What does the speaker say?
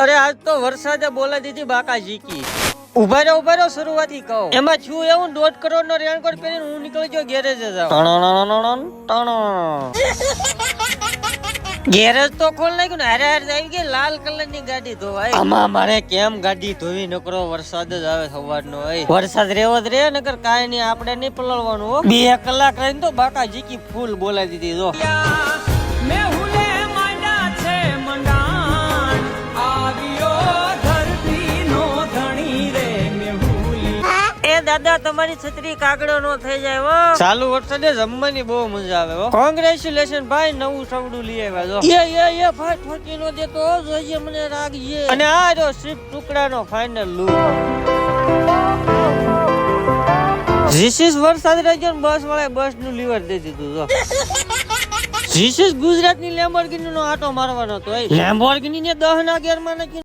અરે આજ તો વરસાદે બોલા દીધી બાકા જીકી. ઉભા રહ્યો શરૂઆત થી કહો. એમાં છું એવું 1.5 કરોડ નો રેનકોટ પહેરીને હું નીકળી ગયો ગેરેજ ગેરેજ તો ખોલ નાખ્યું ને હારે આવી ગઈ લાલ કલર ની ગાડી ધોવાય. આમાં મારે કેમ ગાડી ધોવી નકરો વરસાદ જ આવે સવારનો. વરસાદ રેવો જ રે નકર કાંઈ નહીં આપણે નહીં પલળવાનું. 2 કલાક રહીને તો બાકા જીકી ફૂલ બોલાવી દીધી. જો દાદા તમારી છત્રી કાગડો નો થઈ જાય હો. ચાલુ વરસાદે જમવાની બહુ મજા આવે હો. કોંગ્રેચ્યુલેશન ભાઈ, નવું સવડું લઈ આવ્યા છો. એ ભાઈ ઠોકી નો દેતો જોઈએ મને રાખજે. અને આ જો સ્વીટ ટુકડાનો ફાઇનલ લુક. જીસીસ વરસાદ રહ્યો ને બસ વાળા બસ નું લીવર દઈ દીધું. જો જીસીસ ગુજરાતની લેમ્બોર્ગિની નો આટો મારવાનો હતો. લેમ્બોર્ગિની ને 10 ના ગેર માં નાખી